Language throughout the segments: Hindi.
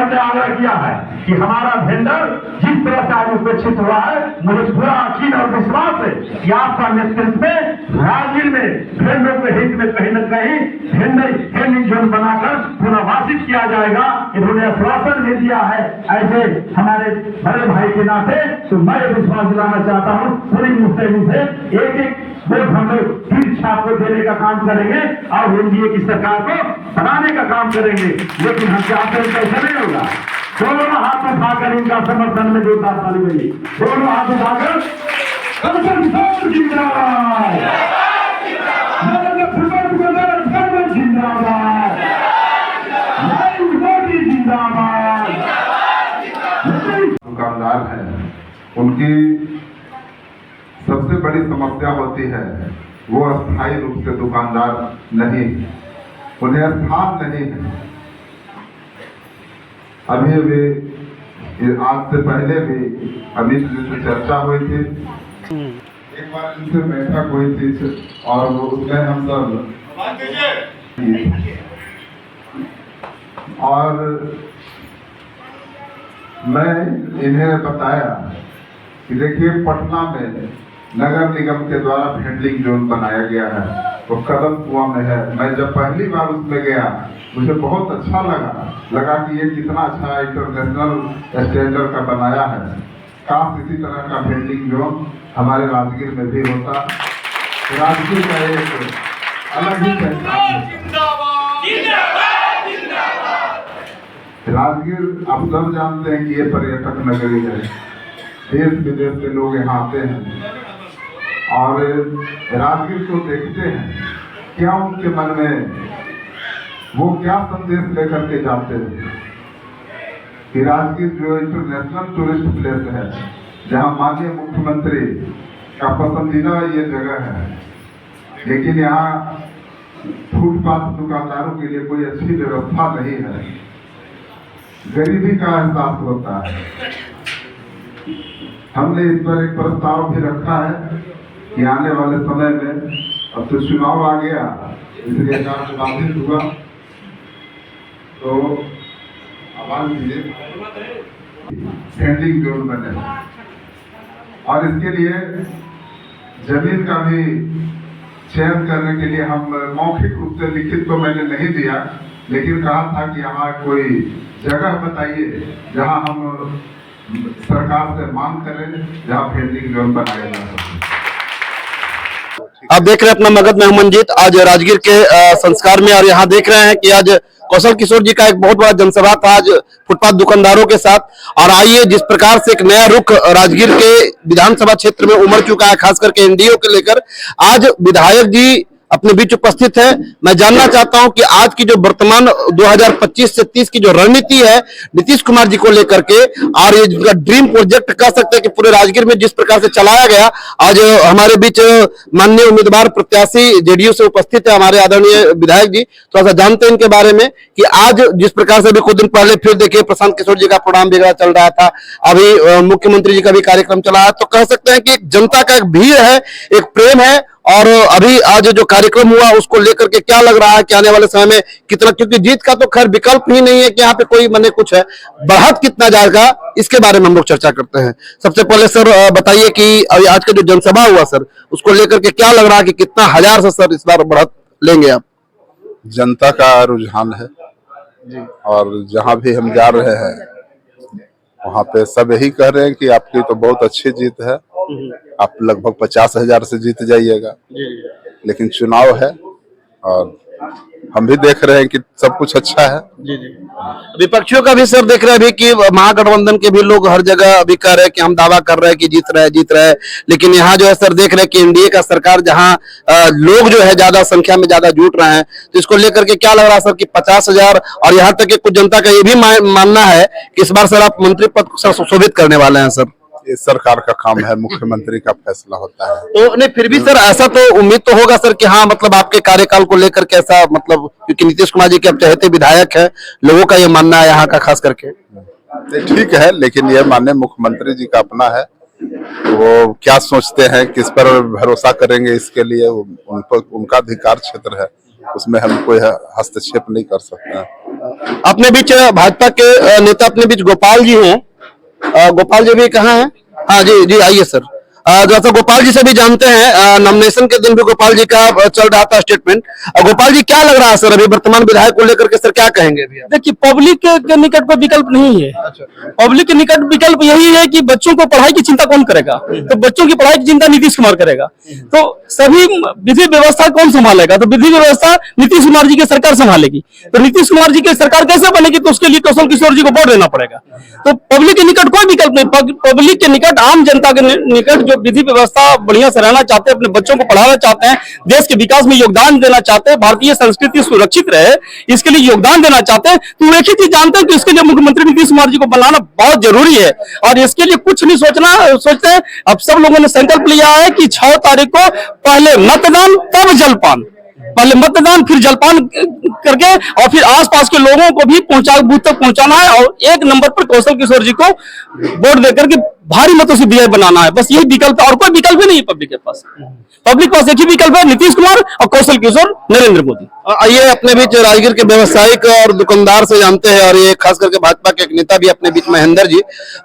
हमने आग्रह किया है कि हमारा वेंडर जिस तरह से आज उपेक्षित हुआ है, मुझे पूरा यकीन और विश्वास है कि आपका नेतृत्व में राजगीर में वेंडर के हित में कहीं न कहीं वेंडिंग जोन बनाकर पुनर्वासित किया जाएगा। इन्होंने आश्वासन भी दिया है। ऐसे हमारे बड़े भाई के नाते तो मैं विश्वास दिलाना चाहता हूँ पूरी मुस्तैदी से एक वोट हम लोग तीर छाप को देने का काम करेंगे और एनडीए की सरकार को बनाने का काम करेंगे। लेकिन हम चाहते हैं कैसे नहीं होगा। दोनों हाथ उठाकर इनका समर्थन में जोरदार ताली बजी, दोनों हाथ उठाकर जिंदाबाद, जिंदाबाद। दुकानदार हैं, उनकी सबसे बड़ी समस्या होती है वो अस्थायी रूप से दुकानदार नहीं, उन्हें स्थान नहीं है। अभी आज से पहले भी अभी से चर्चा हुई थी, एक बार इनसे बैठक हुई थी और वो उसमें हम सब और मैं इन्हें बताया कि देखिए पटना में नगर निगम के द्वारा वेंडिंग जोन बनाया गया है, वो कदम कुआं में है। मैं जब पहली बार उसमें गया मुझे बहुत अच्छा लगा कि ये कितना अच्छा इंटरनेशनल स्टैंडर्ड का बनाया है। काश इसी तरह का वेंडिंग जोन हमारे राजगीर में भी होता। राजगीर का एक अलग ही पहचान है। राजगीर आप सब जानते हैं कि ये पर्यटक नगरी है, देश विदेश से लोग यहाँ आते हैं और राजगीर को देखते हैं। क्या उनके मन में वो क्या संदेश लेकर के जाते हैं कि राजगीर जो इंटरनेशनल टूरिस्ट प्लेस है, जहाँ माननीय मुख्यमंत्री का पसंदीदा ये जगह है, लेकिन यहाँ फुटपाथ दुकानदारों के लिए कोई अच्छी व्यवस्था नहीं है। गरीबी का एहसास होता है। हमने इस पर एक प्रस्ताव भी रखा है कि आने वाले समय में, अब तो चुनाव आ गया इसलिए कार्य बाधित हुआ, तो आवाज दीजिए वेंडिंग जोन बने और इसके लिए जमीन का भी चयन करने के लिए हम मौखिक रूप से लिखित तो मैंने नहीं दिया, लेकिन कहा था कि यहाँ कोई जगह बताइए जहाँ हम सरकार से मांग करें जहाँ वेंडिंग जोन बनाया जा सके। आप देख रहे हैं अपना मगध में मंजीत आज राजगीर के संस्कार में, और यहाँ देख रहे हैं कि आज कौशल किशोर जी का एक बहुत बड़ा जनसभा था आज फुटपाथ दुकानदारों के साथ। और आइए जिस प्रकार से एक नया रुख राजगीर के विधानसभा क्षेत्र में उमड़ चुका है, खास करके एनडीए को लेकर, आज विधायक जी अपने बीच उपस्थित है। मैं जानना चाहता हूं कि आज की जो वर्तमान 2025 से 30 की जो रणनीति है नीतीश कुमार जी को लेकर के, और ये जिनका ड्रीम प्रोजेक्ट कह सकते हैं कि पूरे राजगीर में जिस प्रकार से चलाया गया, आज हमारे बीच माननीय उम्मीदवार प्रत्याशी जेडीयू से उपस्थित है हमारे आदरणीय विधायक जी। थोड़ा सा जानते हैं इनके बारे में कि आज जिस प्रकार से अभी कुछ दिन पहले फिर देखिए प्रशांत किशोर जी का प्रोग्राम वगैरह चल रहा था, अभी मुख्यमंत्री जी का भी कार्यक्रम चला है, तो कह सकते हैं कि जनता का एक भीड़ है, एक प्रेम है। और अभी आज जो कार्यक्रम हुआ उसको लेकर के क्या लग रहा है कि आने वाले समय में कितना, क्योंकि जीत का तो खैर विकल्प ही नहीं है कि यहाँ पे कोई मने कुछ है, बढ़त कितना जाएगा इसके बारे में हम लोग चर्चा करते हैं। सबसे पहले सर बताइए कि अभी आज का जो जनसभा हुआ सर उसको लेकर के क्या लग रहा है कि कितना हजार से सर इस बार बढ़त लेंगे आप? जनता का रुझान है जी, और जहाँ भी हम जा रहे हैं वहाँ पे सब यही कह रहे हैं कि आपकी तो बहुत अच्छी जीत है, आप लगभग 50,000 से जीत जाइएगा। लेकिन चुनाव है और हम भी देख रहे हैं कि सब कुछ अच्छा है। जी जी। विपक्षियों का भी सर देख रहे हैं अभी कि महागठबंधन के भी लोग हर जगह अभी कह रहे हैं कि हम दावा कर रहे हैं कि जीत रहे हैं, लेकिन यहाँ जो है सर देख रहे हैं कि एनडीए का सरकार जहाँ लोग जो है ज्यादा संख्या में ज्यादा जुट रहे हैं, तो इसको लेकर के क्या लग रहा है सर कि 50,000, और यहाँ तक कि कुछ जनता का ये भी मानना है कि इस बार सर आप मंत्री पद को सुशोभित करने वाले हैं सर? ये सरकार का काम है, मुख्यमंत्री का फैसला होता है। तो नहीं फिर भी सर ऐसा तो उम्मीद तो होगा सर कि हाँ मतलब आपके कार्यकाल को लेकर कैसा, मतलब क्योंकि नीतीश कुमार जी के अब चहेते विधायक है, लोगों का ये मानना है यहाँ का खास करके। ठीक है, लेकिन ये माननीय मुख्यमंत्री जी का अपना है, वो क्या सोचते हैं, किस पर भरोसा करेंगे, इसके लिए उन पर उनका अधिकार क्षेत्र है, उसमें हम कोई हस्तक्षेप नहीं कर सकते हैं। अपने बीच भाजपा के नेता अपने बीच गोपाल जी हैं। गोपाल जी भी कहाँ हैं? हाँ जी जी, आइए सर। जैसा गोपाल जी से भी जानते हैं, नॉमिनेशन के दिन भी गोपाल जी का चल रहा था स्टेटमेंट। गोपाल जी, क्या लग रहा है सर अभी वर्तमान विधायक को लेकर के, सर क्या कहेंगे अभी आप? देखिए, पब्लिक के निकट पर विकल्प नहीं है। पब्लिक के निकट विकल्प यही है कि बच्चों को पढ़ाई की चिंता कौन करेगा? तो बच्चों की पढ़ाई की चिंता नीतीश कुमार करेगा। तो सभी विधि व्यवस्था कौन संभालेगा? तो विधि व्यवस्था नीतीश कुमार जी की सरकार संभालेगी। तो नीतीश कुमार जी की सरकार कैसे बनेगी? तो उसके लिए कौशल किशोर जी को वोट देना पड़ेगा। तो पब्लिक के निकट कोई विकल्प नहीं। पब्लिक के निकट, आम जनता के निकट जो विधि व्यवस्था बढ़िया से रहना चाहते हैं, अपने बच्चों को पढ़ाना चाहते हैं, देश के विकास में योगदान देना चाहते हैं, भारतीय संस्कृति सुरक्षित रहे इसके लिए योगदान देना चाहते हैं, तो एक ही चीज जानते हैं कि इसके लिए मुख्यमंत्री नीतीश कुमार जी को बनाना बहुत जरूरी है। और इसके लिए कुछ नहीं सोचते हैं। अब सब लोगों ने संकल्प लिया है कि 6 तारीख को पहले मतदान तब जलपान, पहले मतदान फिर जलपान करके और फिर आसपास के लोगों को भी बूथ तक पहुंचाना है और 1 नंबर पर कौशल किशोर जी को वोट देकर के भारी मतों से विजय बनाना है। बस यही विकल्प है और कोई विकल्प ही नहीं है पब्लिक के पास। पब्लिक के पास एक ही विकल्प है, नीतीश कुमार और कौशल किशोर, नरेंद्र मोदी। आइए अपने बीच राजगीर के व्यवसायिक और दुकानदार से जानते हैं, और ये खास करके भाजपा के एक नेता भी अपने बीच, महेंद्र जी।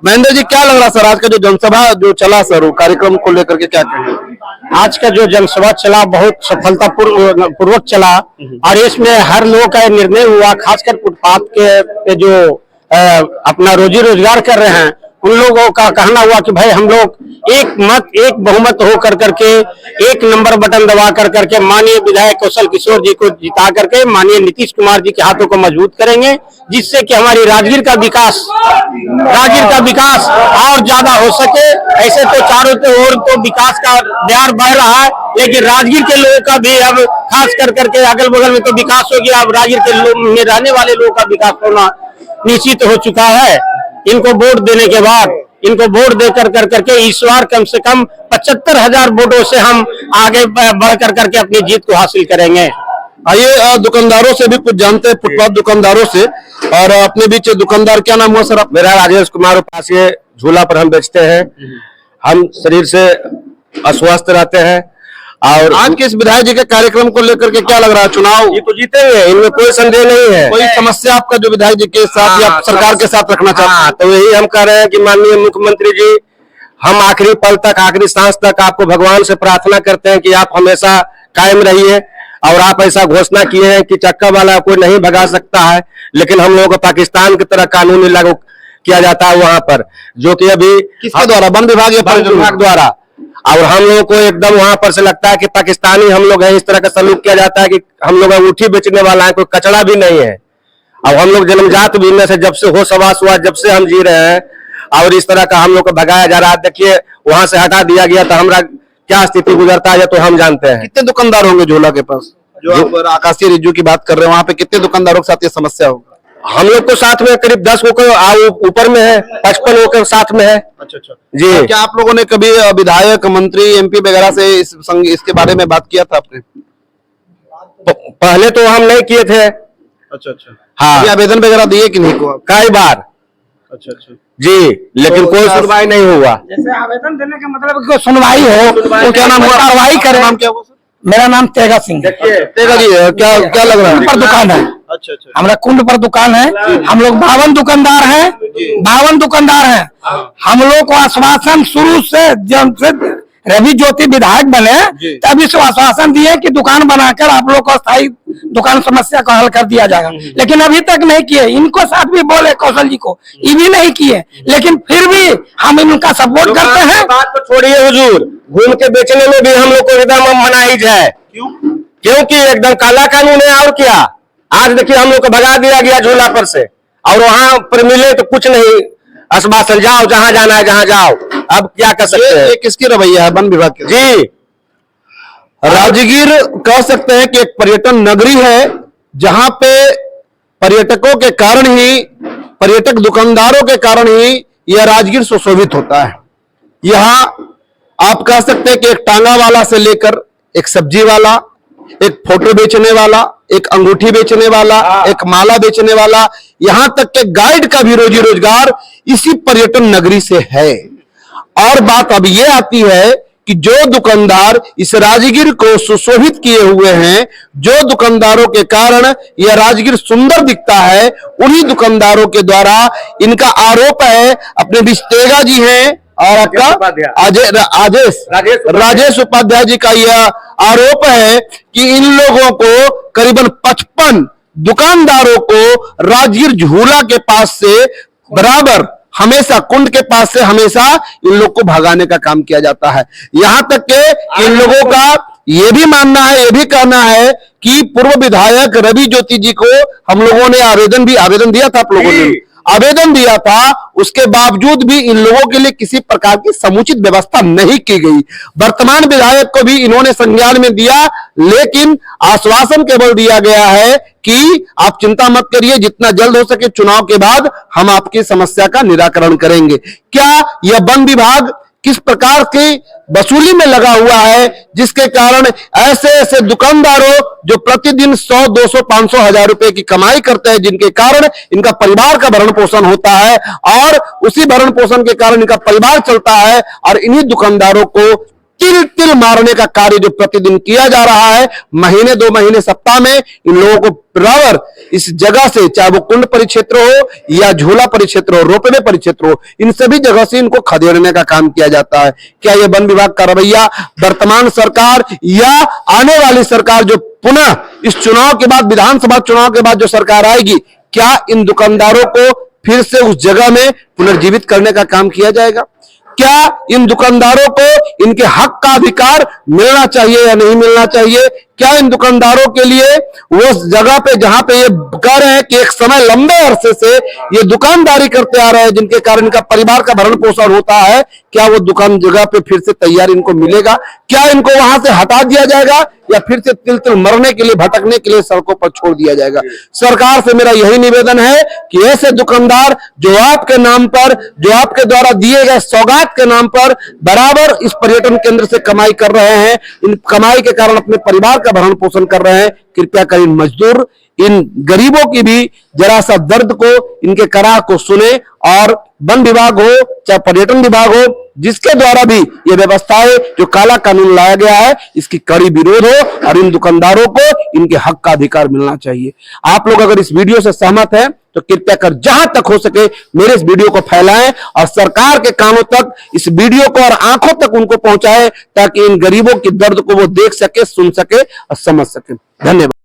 महेंद्र जी, क्या लग रहा सर आज का जो जनसभा जो चला सर, वो कार्यक्रम को लेकर के क्या कहेंगे? आज का जो जनसभा चला बहुत सफलता पूर्वक चला और इसमें हर लोगों का निर्णय हुआ, खासकर फुटपाथ के जो अपना रोजी रोजगार कर रहे हैं उन लोगों का कहना हुआ कि भाई हम लोग एक बहुमत हो करके 1 नंबर बटन दबा करके माननीय विधायक कौशल किशोर जी को जिता करके माननीय नीतीश कुमार जी के हाथों को मजबूत करेंगे, जिससे कि हमारी राजगीर का विकास और ज्यादा हो सके। ऐसे तो चारों ओर तो विकास का बयार बह रहा है, लेकिन राजगीर के लोगों का भी अब खास करके अगल बगल में तो विकास हो गया, अब राजगीर के में रहने वाले लोगों का विकास होना निश्चित हो चुका है। इनको वोट देने के बाद, इनको वोट देकर करके इस बार कम से कम 75,000 वोटों से हम आगे बढ़ करके अपनी जीत को हासिल करेंगे। आइए दुकानदारों से भी कुछ जानते हैं, फुटपाथ दुकानदारों से। और अपने बीच दुकानदार, क्या नाम हुआ सर? मेरा राजेश कुमार उपास, ये झूला पर हम बेचते हैं। हम शरीर से अस्वस्थ रहते हैं। और आज के इस विधायक जी के कार्यक्रम को लेकर के क्या लग रहा है? चुनाव ये तो जीतेंगे, इनमें कोई संदेह नहीं है। कोई समस्या आपका जो विधायक जी के साथ या सरकार के साथ रखना चाहते हैं? तो यही हम कह रहे हैं कि माननीय मुख्यमंत्री जी, हम आखिरी पल तक, आखिरी सांस तक आपको भगवान से प्रार्थना करते हैं कि आप हमेशा कायम रहिए। और आप ऐसा घोषणा किए हैं कि चक्का वाला कोई नहीं भगा सकता है, लेकिन हम लोगों को पाकिस्तान की तरह कानून लागू किया जाता है वहां पर, जो कि अभी किसके द्वारा? वन विभाग या वन विभाग द्वारा। और हम लोगों को एकदम वहां पर से लगता है कि पाकिस्तानी हम लोग हैं, इस तरह का सलूक किया जाता है कि हम लोग अंगूठी बेचने वाला है, कोई कचड़ा भी नहीं है। अब हम लोग जन्मजात भी में से जब से होश हवास हुआ, जब से हम जी रहे हैं, और इस तरह का हम लोग को भगाया जा रहा है। देखिए, वहां से हटा दिया गया तो हमारा क्या स्थिति गुजरता है तो हम जानते हैं। कितने दुकानदार होंगे झोला के पास? जो आप आकाशीय रिज्जू की बात कर रहे हैं, वहाँ पे कितने दुकानदारों के साथ ये समस्या होगा? हम लोग को साथ में करीब 10 को ऊपर में है, 55 लोग के साथ में है। अच्छा जी। तो क्या आप लोगों ने कभी विधायक, मंत्री, एमपी वगैरह से इसके बारे में बात किया था आपने? पहले तो हम नहीं किए थे। अच्छा। हाँ, आवेदन वगैरह दिए कि नहीं? कई बार। अच्छा जी, लेकिन तो कोई सुनवाई नहीं हुआ। जैसे आवेदन देने का मतलब कोई सुनवाई हो तो क्या नाम हुआ? कार्रवाई करें। नाम क्या हुआ सर? मेरा नाम तेगा सिंह है। तेगा जी, क्या लग रहा है? पर दुकान है। अच्छा। हमारा कुंड पर दुकान है। हम लोग 52 दुकानदार हैं। 52 दुकानदार हैं। हम लोग को आश्वासन शुरू से, जब से रवि ज्योति विधायक बने तभी से आश्वासन दिए कि दुकान बनाकर आप लोग को स्थायी दुकान समस्या का हल कर दिया जाएगा, लेकिन अभी तक नहीं किए। इनको साथ भी बोले कौशल जी को, ये भी नहीं किए, लेकिन फिर भी हम इनका सपोर्ट करते हैं। बात तो छोड़िए हुजूर, घूम के बेचने में भी हम लोग को एकदम मनाही है। क्योंकि एकदम काला कानून है। और क्या, आज देखिए हम लोग को भगा दिया गया झूला पर से, और वहां पर मिले तो कुछ नहीं, आश्वासन जाओ, जहां जाना है जहां जाओ। अब क्या कर सकते हैं? ये किसकी रवैया है? वन विभाग की। जी, राजगीर कह सकते हैं कि एक पर्यटन नगरी है, जहां पे पर्यटकों के कारण ही, पर्यटक दुकानदारों के कारण ही यह राजगीर सुशोभित होता है। यहाँ आप कह सकते हैं कि एक टांगा वाला से लेकर एक सब्जी वाला, एक फोटो बेचने वाला, एक अंगूठी बेचने वाला, एक माला बेचने वाला, यहां तक के गाइड का भी रोजी रोजगार इसी पर्यटन नगरी से है। और बात अब यह आती है कि जो दुकानदार इस राजगीर को सुशोभित किए हुए हैं, जो दुकानदारों के कारण यह राजगीर सुंदर दिखता है, उन्हीं दुकानदारों के द्वारा इनका आरोप है। अपने बिस्तेगा जी हैं और आपका राजेश उपाध्याय जी का यह आरोप है कि इन लोगों को करीबन 55 दुकानदारों को राजगीर झूला के पास से बराबर हमेशा कुंड के पास से हमेशा इन लोग को भगाने का काम किया जाता है। यहां तक कि इन लोगों का यह भी मानना है, यह भी कहना है कि पूर्व विधायक रवि ज्योति जी को हम लोगों ने आवेदन दिया था, आप लोगों ने आवेदन दिया था, उसके बावजूद भी इन लोगों के लिए किसी प्रकार की समुचित व्यवस्था नहीं की गई। वर्तमान विधायक को भी इन्होंने संज्ञान में दिया, लेकिन आश्वासन केवल दिया गया है कि आप चिंता मत करिए, जितना जल्द हो सके चुनाव के बाद हम आपकी समस्या का निराकरण करेंगे। क्या यह वन विभाग किस प्रकार की वसूली में लगा हुआ है, जिसके कारण ऐसे ऐसे दुकानदारों जो प्रतिदिन 100, 200, 500, 1000 रुपए की कमाई करते हैं, जिनके कारण इनका परिवार का भरण पोषण होता है और उसी भरण पोषण के कारण इनका परिवार चलता है, और इन्हीं दुकानदारों को तिल तिल मारने का कार्य जो प्रतिदिन किया जा रहा है, महीने 2 महीने सप्ताह में इन लोगों को बराबर इस जगह से, चाहे वो कुंड परिक्षेत्र हो या झूला परिक्षेत्र हो, रोपवे परिक्षेत्र हो, इन सभी जगह से इनको खदेड़ने का काम किया जाता है। क्या यह वन विभाग का रवैया वर्तमान सरकार या आने वाली सरकार जो पुनः इस चुनाव के बाद, विधानसभा चुनाव के बाद जो सरकार आएगी, क्या इन दुकानदारों को फिर से उस जगह में पुनर्जीवित करने का काम किया जाएगा? क्या इन दुकानदारों को इनके हक का अधिकार मिलना चाहिए या नहीं मिलना चाहिए? क्या इन दुकानदारों के लिए वो जगह पे जहां पे ये कह रहे हैं कि एक समय लंबे अरसे से ये दुकानदारी करते आ रहे हैं, जिनके कारण इनका परिवार का भरण पोषण होता है, क्या वो दुकान जगह पे फिर से तैयार इनको मिलेगा? क्या इनको वहां से हटा दिया जाएगा या फिर से तिल तिल मरने के लिए, भटकने के लिए सड़कों पर छोड़ दिया जाएगा? सरकार से मेरा यही निवेदन है कि ऐसे दुकानदार जो आपके नाम पर, जो आपके द्वारा दिए गए सौगात के नाम पर बराबर इस पर्यटन केंद्र से कमाई कर रहे हैं, इन कमाई के कारण अपने परिवार का भरण पोषण कर रहे हैं, कृपया कर इन मजदूर, इन गरीबों की भी जरा सा दर्द को, इनके कराह को सुने, और वन विभाग हो चाहे पर्यटन विभाग हो, जिसके द्वारा भी ये व्यवस्थाएं जो काला कानून लाया गया है, इसकी कड़ी विरोध हो और इन दुकानदारों को इनके हक का अधिकार मिलना चाहिए। आप लोग अगर इस वीडियो से सहमत हैं तो कृपया कर जहां तक हो सके मेरे इस वीडियो को फैलाएं और सरकार के कानों तक इस वीडियो को और आंखों तक उनको पहुंचाएं, ताकि इन गरीबों के दर्द को वो देख सके, सुन सके और समझ सके। धन्यवाद।